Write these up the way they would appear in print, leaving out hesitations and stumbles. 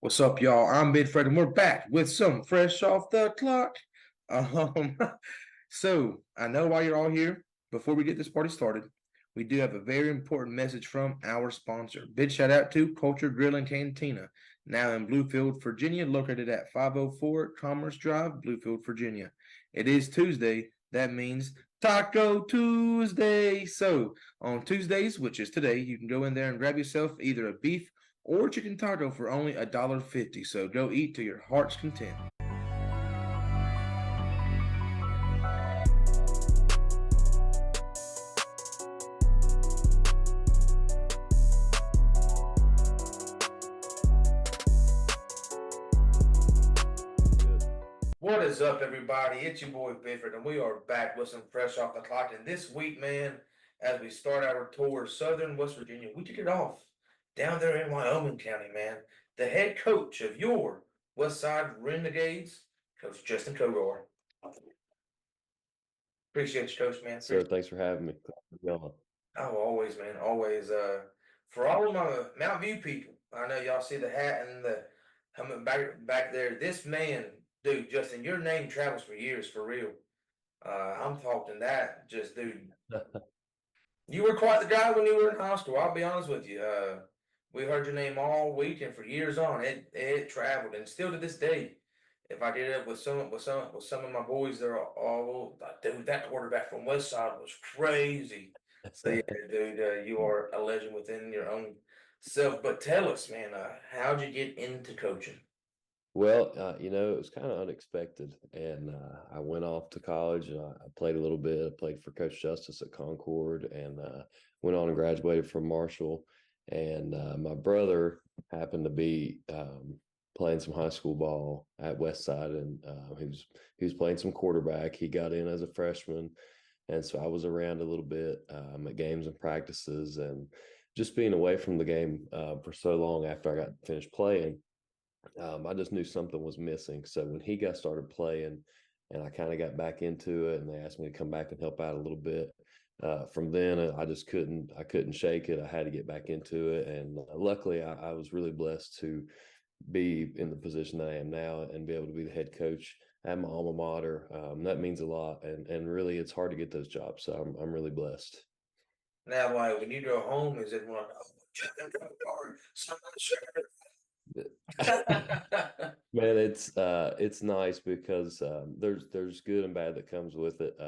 What's up, y'all? I'm Big Fred, and we're back with some fresh off the clock. Um, so I know why you're all here. Before we get this party started, we do have a very important message from our sponsor. Big shout out to Culture Grill and Cantina, now in Bluefield, Virginia, located at 504 Commerce Drive, Bluefield, Virginia. It is Tuesday. That means Taco Tuesday. So on Tuesdays, which is today, you can go in there and grab yourself either a beef or chicken taco for only $1.50. So go eat to your heart's content. What is up, everybody? It's your boy Bifford, and we are back with some fresh off the clock. And this week, man, as we start our tour of Southern West Virginia, we kick it off down there in Wyoming County, man. The head coach of your West Side Renegades, Coach Justin Kogar. Appreciate you, Coach, man. Sir, thanks for having me. Oh, always, man, always. For all of my Mount View people, I know y'all see the hat and the helmet back there. This man, dude, Justin, your name travels for years, for real. I'm talking that, just dude. You were quite the guy when you were in high school. I'll be honest with you. We heard your name all week, and for years on, it traveled, and still to this day. If I did it with some of my boys, they're all like, dude, that quarterback from West Side was crazy. So yeah, dude, you are a legend within your own self. But tell us, man, how'd you get into coaching? Well, it was kind of unexpected, and I went off to college. I played a little bit. I played for Coach Justice at Concord, and went on and graduated from Marshall. And my brother happened to be playing some high school ball at Westside, and he was playing some quarterback. He got in as a freshman, and so I was around a little bit at games and practices, and just being away from the game for so long after I got finished playing. I just knew something was missing. So when he got started playing, and I kind of got back into it, and they asked me to come back and help out a little bit. From then, I couldn't shake it. I had to get back into it, and luckily, I was really blessed to be in the position that I am now and be able to be the head coach at my alma mater. That means a lot, and really, it's hard to get those jobs. So I'm really blessed. Now, like when you go home, is it one? Oh, check and go, or someone share Man, it's nice because there's good and bad that comes with it.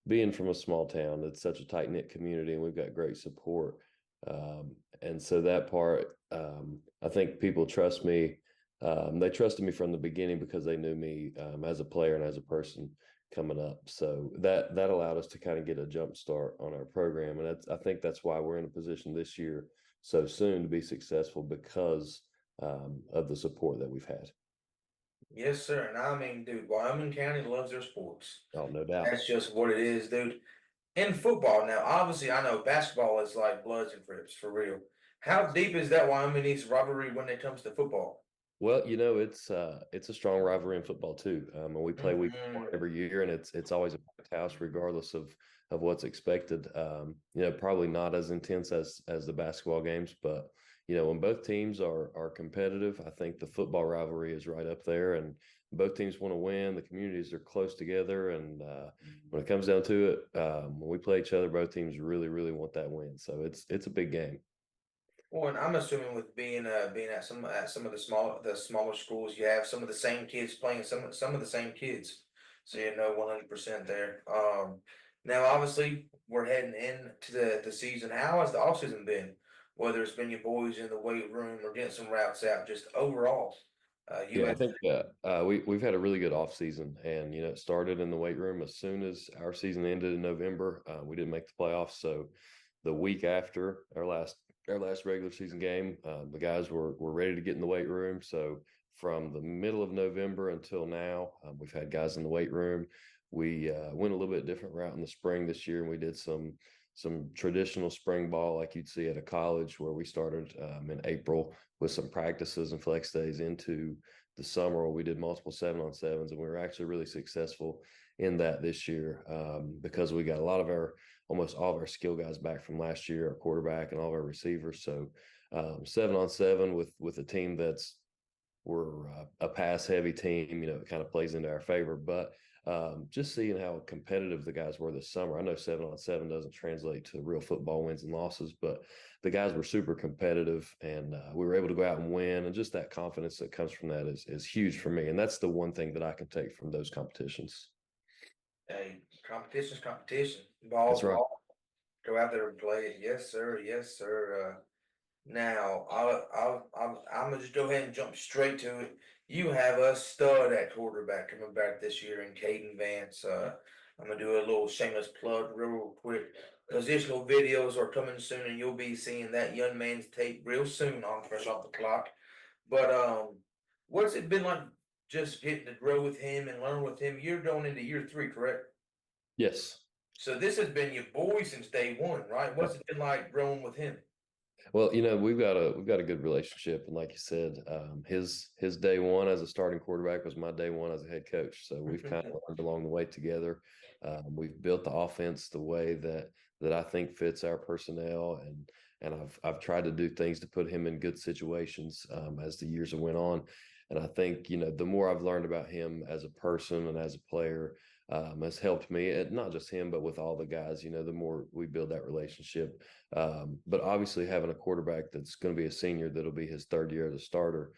Being from a small town, it's such a tight knit community, and we've got great support. And so that part, I think people trust me. They trusted me from the beginning because they knew me as a player and as a person coming up. So that allowed us to kind of get a jump start on our program, and I think that's why we're in a position this year so soon to be successful because of the support that we've had. Yes, sir. And I mean, dude, Wyoming County loves their sports. Oh, no doubt. That's just what it is, dude. In football, now, obviously, I know basketball is like Bloods and Crips for real. How deep is that Wyoming East rivalry when it comes to football? Well, it's a strong rivalry in football too. And we play week one Mhm. every year, and it's always a packed house regardless of what's expected. Probably not as intense as the basketball games, but when both teams are competitive, I think the football rivalry is right up there, and both teams want to win. The communities are close together, and when it comes down to it, when we play each other, both teams really, really want that win. So it's a big game. Well, and I'm assuming with being at some of the smaller schools, you have some of the same kids playing some of the same kids, so you know 100% there. Now obviously we're heading into the season. How has the off season been? Whether it's been your boys in the weight room or getting some routes out, just overall, you Yeah, I as think we've had a really good off season, and it started in the weight room as soon as our season ended in November. We didn't make the playoffs, so the week after our last regular season game, the guys were ready to get in the weight room. So from the middle of November until now, we've had guys in the weight room. We went a little bit different route in the spring this year, and we did some traditional spring ball like you'd see at a college, where we started in April with some practices and flex days into the summer, where we did multiple 7-on-7s, and we were actually really successful in that this year because we got almost all of our skill guys back from last year, our quarterback and all of our receivers. So 7-on-7 with a team that's we're a pass heavy team. You know, it kind of plays into our favor. But just seeing how competitive the guys were this summer. I know 7-on-7 doesn't translate to real football wins and losses, but the guys were super competitive, and we were able to go out and win. And just that confidence that comes from that is huge for me. And that's the one thing that I can take from those competitions. Hey, competition's competition. Ball's That's right. ball. Go out there and play it. Yes, sir. Yes, sir. Now, I'm gonna just go ahead and jump straight to it. You have a stud at quarterback coming back this year in Caden Vance. I'm gonna do a little shameless plug real quick. Positional videos are coming soon, and you'll be seeing that young man's tape real soon on Fresh Off the Clock. But what's it been like just getting to grow with him and learn with him? You're going into year 3, correct? Yes. So this has been your boy since day one, right? What's it been like growing with him? Well, you know, we've got a good relationship, and like you said, his day one as a starting quarterback was my day one as a head coach. So we've kind of learned along the way together. We've built the offense the way that I think fits our personnel, and I've tried to do things to put him in good situations as the years have went on. And I think, you know, the more I've learned about him as a person and as a player, has helped me, and not just him, but with all the guys. You know, the more we build that relationship. But obviously, having a quarterback that's going to be a senior, that'll be his third year as a starter,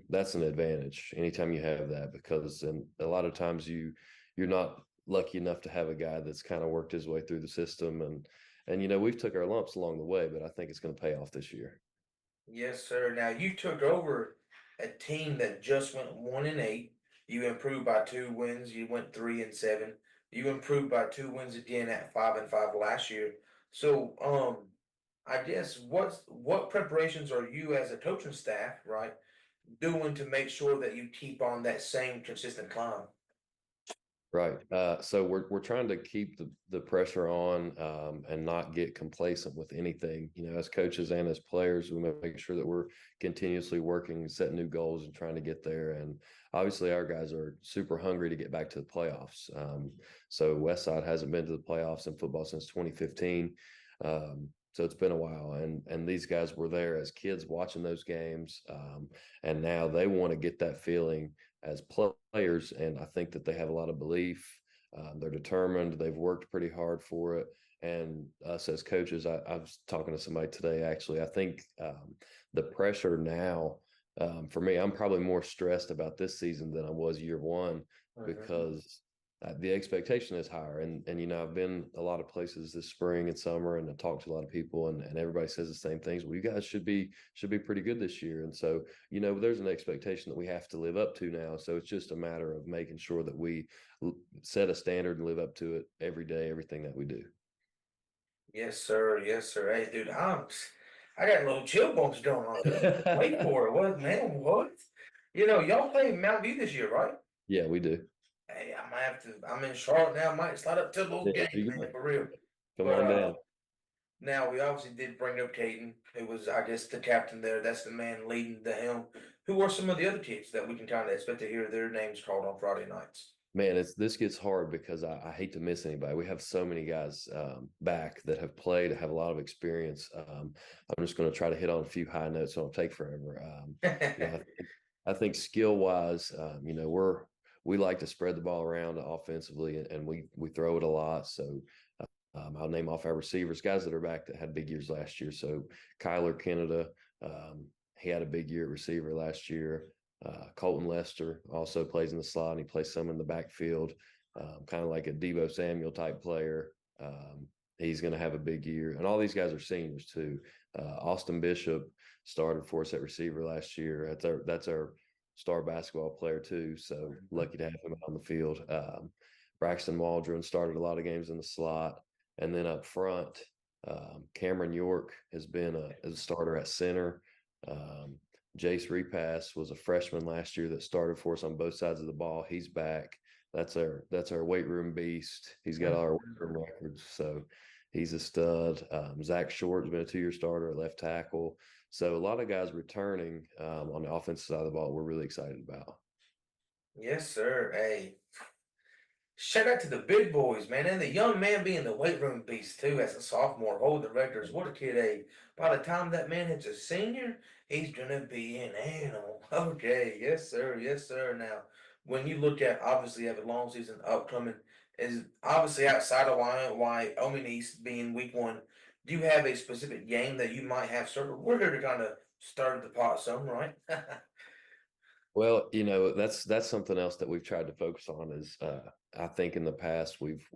that's an advantage anytime you have that, because and a lot of times you're not lucky enough to have a guy that's kind of worked his way through the system, and you know, we've took our lumps along the way, but I think it's going to pay off this year. Yes, sir. Now you took over a team that just went 1-8. You improved by 2 wins. You went 3-7. You improved by 2 wins again at 5-5 last year. So, I guess what preparations are you as a coaching staff, right, doing to make sure that you keep on that same consistent climb? Right. So we're trying to keep the pressure on, and not get complacent with anything. You know, as coaches and as players, we make sure that we're continuously working, setting new goals, and trying to get there. And obviously, our guys are super hungry to get back to the playoffs. So Westside hasn't been to the playoffs in football since 2015. So it's been a while, and these guys were there as kids watching those games, and now they want to get that feeling as players, and I think that they have a lot of belief. They're determined. They've worked pretty hard for it. And us as coaches, I was talking to somebody today, actually. I think the pressure now, for me, I'm probably more stressed about this season than I was year one, because the expectation is higher. And you know, I've been a lot of places this spring and summer, and I talked to a lot of people, and everybody says the same things. Well, you guys should be pretty good this year. And so, you know, there's an expectation that we have to live up to now. So it's just a matter of making sure that we set a standard and live up to it every day, everything that we do. Yes, sir. Yes, sir. Hey, dude, I got little chill bumps going on. Wait for it. What, man? What? Y'all play Mount View this year, right? Yeah, we do. Hey, I might have to. I'm in Charlotte now. I might slide up to those Yeah, games, there you man, go. for real. Come But on down. now we obviously did bring up Caden, who was, I guess, the captain there. That's the man leading the helm. Who are some of the other kids that we can kind of expect to hear their names called on Friday nights? Man, this gets hard because I hate to miss anybody. We have so many guys back that have played, have a lot of experience. I'm just going to try to hit on a few high notes, so it'll take forever. You know, I think skill wise, you know, we like to spread the ball around offensively, and we throw it a lot. So I'll name off our receivers, guys that are back that had big years last year. So Kyler Canada, he had a big year at receiver last year. Colton Lester also plays in the slot, and he plays some in the backfield, kind of like a Debo Samuel type player. He's going to have a big year, and all these guys are seniors too. Austin Bishop started for us at receiver last year. That's our star basketball player too. So lucky to have him out on the field. Braxton Waldron started a lot of games in the slot, and then up front, Cameron York has been a starter at center. Jace Repass was a freshman last year that started for us on both sides of the ball. He's back. That's our weight room beast. He's got all our weight room records, so he's a stud. Zach Short's been a 2-year starter at left tackle. So a lot of guys returning on the offensive side of the ball. We're really excited about. Yes, sir. Hey, shout out to the big boys, man, and the young man being the weight room beast too as a sophomore, holding the records. What a kid, hey. By the time that man hits a senior, He's gonna be an animal. Okay, yes, sir, yes, sir. Now, when you look at obviously you have a long season upcoming, is obviously outside of Wyoming East being week 1. Do you have a specific game that you might have circled? We're here to kind of stir the pot some, right? Well, that's something else that we've tried to focus on is I think in the past we've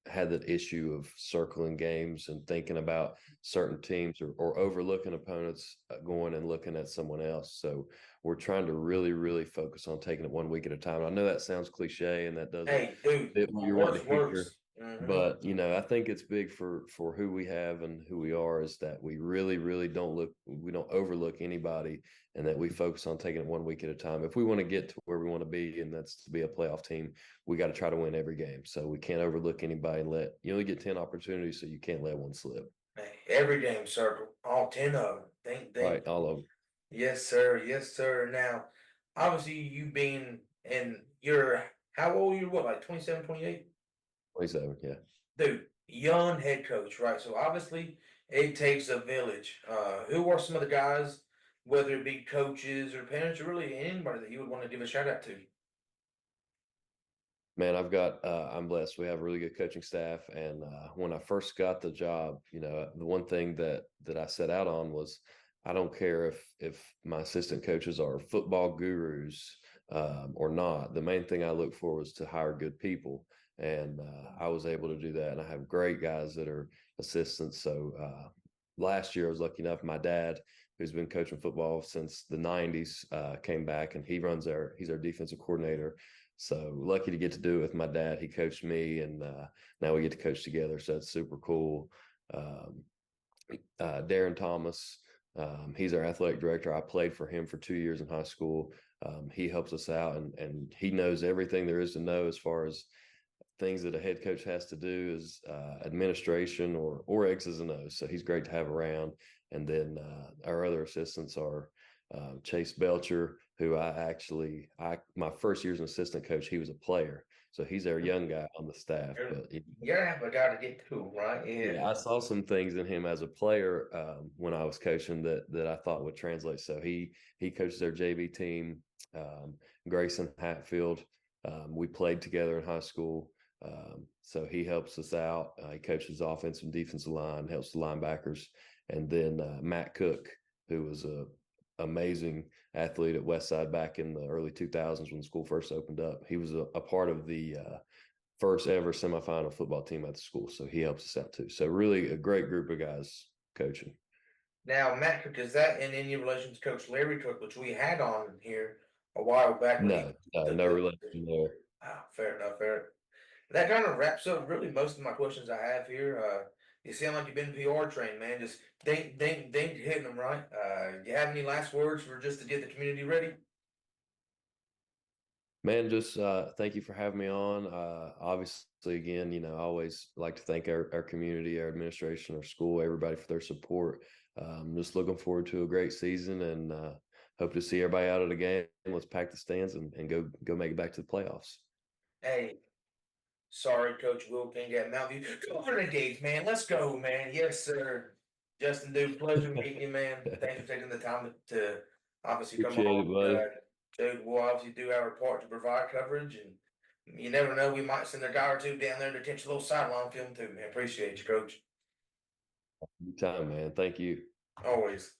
had that issue of circling games and thinking about certain teams or overlooking opponents going and looking at someone else. So we're trying to really, really focus on taking it one week at a time. I know that sounds cliche and that doesn't Hey, dude, fit what you're wanting works to hear, works. Hmm. but I think it's big for who we have and who we are is that we really, really we don't overlook anybody and that we focus on taking it one week at a time. If we want to get to where we want to be, and that's to be a playoff team, we got to try to win every game. So we can't overlook anybody and you only get 10 opportunities, so you can't let one slip. Hey, every game circle, all 10 of them. Think. Right, all of them. Yes, sir. Yes, sir. Now, obviously, you being and you're how old are you? What, like 27, 28? 27, yeah. Dude, young head coach, right? So obviously, it takes a village. Who are some of the guys, whether it be coaches or parents, or really anybody that you would want to give a shout out to? Man, I'm blessed. We have a really good coaching staff. And when I first got the job, the one thing that I set out on was I don't care if my assistant coaches are football gurus or not. The main thing I look for was to hire good people. And I was able to do that. And I have great guys that are assistants. So last year, I was lucky enough, my dad, who's been coaching football since the 90s, came back and he's our defensive coordinator. So lucky to get to do it with my dad. He coached me, and now we get to coach together. So that's super cool. Um, Darren Thomas, he's our athletic director. I played for him for 2 years in high school. He helps us out, and he knows everything there is to know as far as things that a head coach has to do is administration or X's and O's. So he's great to have around. And then our other assistants are Chase Belcher, who I my first year as an assistant coach, he was a player. So he's our young guy on the staff. You're, But you're gonna have a guy to get to, right? yeah, Yeah. I saw some things in him as a player when I was coaching that I thought would translate. So he coaches our JV team. Um, Grayson Hatfield. We played together in high school. So he helps us out. He coaches offensive and defensive line, helps the linebackers, and then Matt Cook, who was a amazing athlete at Westside back in the early 2000s when school first opened up. He was a part of the first ever semifinal football team at the school, so he helps us out too. So really a great group of guys coaching. Now, Matt Cook, is that in any relation to Coach Larry Cook, which we had on here a while back when he No relation there. fair enough, fair. That kind of wraps up really most of my questions I have here. You sound like you've been PR trained, man. Just think, hitting them right. You have any last words for just to get the community ready? Man, just thank you for having me on. Obviously, again, I always like to thank our community, our administration, our school, everybody for their support. Just looking forward to a great season and hope to see everybody out at a game. Let's pack the stands and go make it back to the playoffs. Hey, sorry, Coach Will can't get Mountain View. Go Renegades, man. Let's go, man. Yes, sir. Justin, dude, pleasure meeting you, man. Thanks for taking the time to obviously come Appreciate on. it, buddy. Dude, we'll obviously do our part to provide coverage, and you never know, we might send a guy or two down there to catch a little sideline film too, man. Appreciate you, Coach. Anytime, man. Thank you. Always.